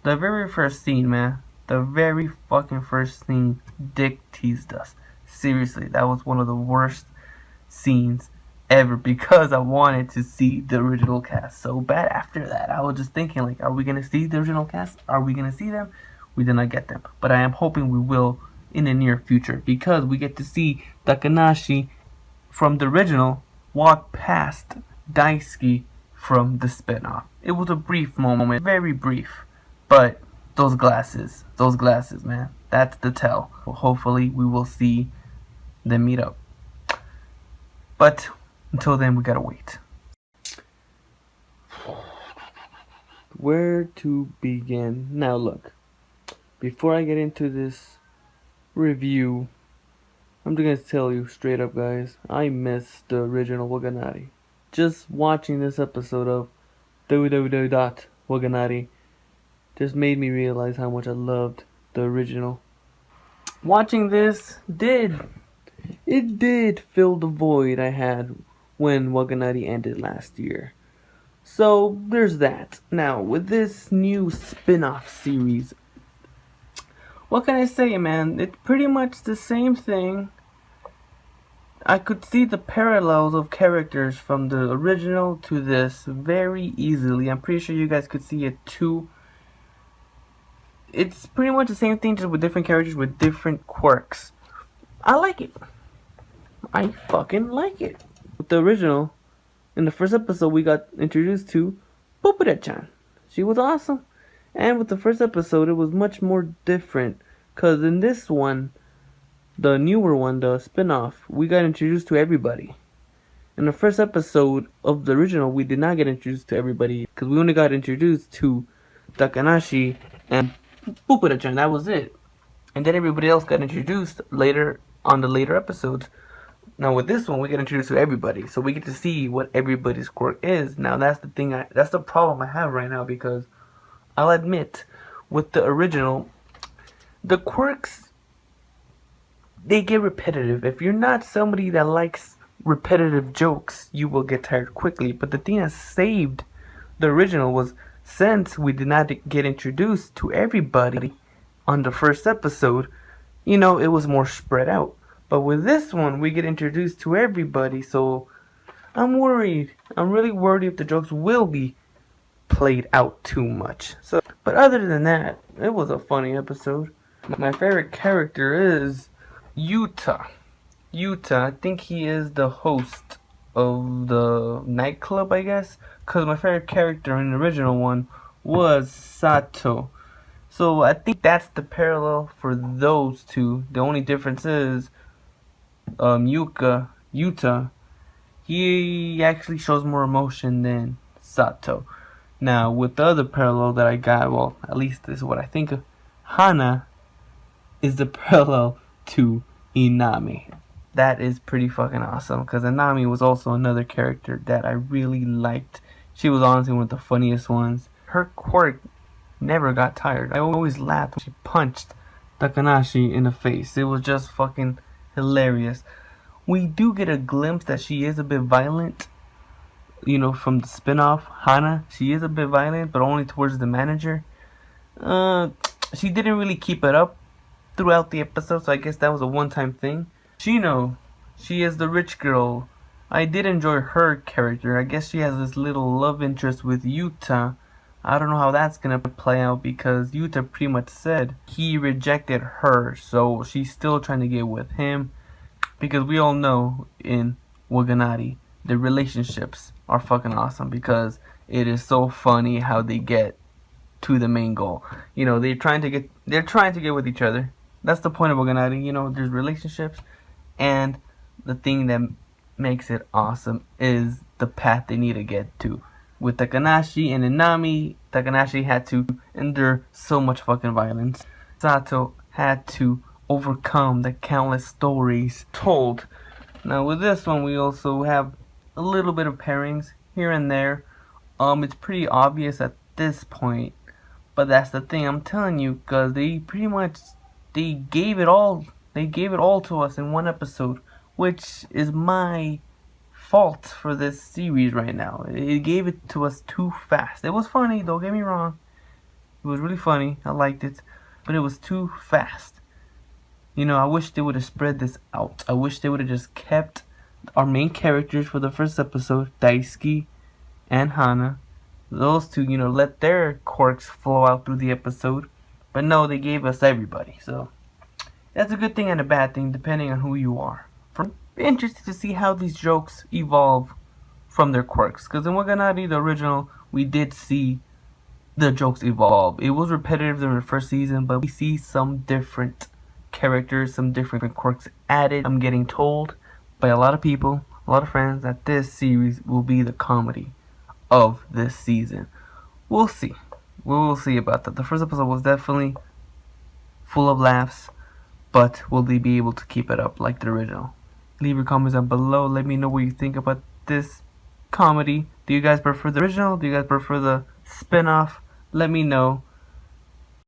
The very first scene, man. The very fucking first scene, Dick teased us. Seriously, that was one of the worst scenes ever because I wanted to see the original cast so bad. After that, I was just thinking, like, are we gonna see the original cast? Are we gonna see them? We did not get them, but I am hoping we will in the near future because we get to see Takanashi from the original walk past Daisuke from the spinoff. It was a brief moment, very brief, but those glasses, man, that's the tell. Well, hopefully, we will see them meet up. But until then, we gotta wait. Where to begin? Now, look, before I get into this review, I'm just gonna tell you straight up, guys, I miss the original Waganari. Just watching this episode of www.waganari just made me realize how much I loved the original. Watching this did fill the void I had when Waganari ended last year. So there's that. Now with this new spin-off series, what can I say, man? It's pretty much the same thing. I could see the parallels of characters from the original to this very easily. I'm pretty sure you guys could see it too. It's pretty much the same thing, just with different characters with different quirks. I like it. I fucking like it. With the original, in the first episode, we got introduced to Popura-chan. She was awesome. And with the first episode, it was much more different. Because in this one, the newer one, the spin-off, we got introduced to everybody. In the first episode of the original, we did not get introduced to everybody. Because we only got introduced to Takanashi and Popura-chan. That was it. And then everybody else got introduced later on the later episodes. Now with this one, we get introduced to everybody, so we get to see what everybody's quirk is. Now that's the thing. That's the problem I have right now, because I'll admit, with the original, the quirks, they get repetitive. If you're not somebody that likes repetitive jokes, you will get tired quickly. But the thing that saved the original was, since we did not get introduced to everybody on the first episode, it was more spread out. But with this one, we get introduced to everybody, so I'm worried. I'm really worried if the jokes will be played out too much. But other than that, it was a funny episode. My favorite character is Yuta. I think he is the host of the nightclub, I guess. Because my favorite character in the original one was Sato. So I think that's the parallel for those two. The only difference is Yuta, he actually shows more emotion than Sato. Now, with the other parallel that I got, well, at least this is what I think of, Hana is the parallel to Inami. That is pretty fucking awesome, because Inami was also another character that I really liked. She was honestly one of the funniest ones. Her quirk never got tired. I always laughed when she punched Takanashi in the face. It was just fucking hilarious. We do get a glimpse that she is a bit violent, from the spin-off Hana. She is a bit violent, but only towards the manager. She didn't really keep it up throughout the episode, so I guess that was a one-time thing. Shino, she is the rich girl. I did enjoy her character. I guess she has this little love interest with Yuta. I don't know how that's gonna play out, because Yuta pretty much said he rejected her, so she's still trying to get with him. Because we all know in Waganari, the relationships are fucking awesome, because it is so funny how they get to the main goal. They're trying to get with each other. That's the point of Waganari. There's relationships, and the thing that makes it awesome is the path they need to get to. With Takanashi and Inami, Takanashi had to endure so much fucking violence. Sato had to overcome the countless stories told. Now with this one, we also have a little bit of pairings here and there. It's pretty obvious at this point, but that's the thing, I'm telling you, because they pretty much gave it all to us in one episode, which is my fault for this series right now. It gave it to us too fast. It was funny, don't get me wrong, It was really funny. I liked it, but it was too fast. You know, I wish they would have spread this out. I wish they would have just kept our main characters for the first episode, Daisuke and Hana. Those two, you know, let their quirks flow out through the episode. But no, they gave us everybody. So that's a good thing and a bad thing, depending on who you are. I'm interested to see how these jokes evolve from their quirks. Because in Waganari, the original, we did see the jokes evolve. It was repetitive during the first season, but we see some different characters, some different quirks added. I'm getting told by a lot of people, a lot of friends, that this series will be the comedy of this season. We'll see. We will see about that. The first episode was definitely full of laughs, but will they be able to keep it up like the original? Leave your comments down below. Let me know what you think about this comedy. Do you guys prefer the original? Do you guys prefer the spin-off? Let me know.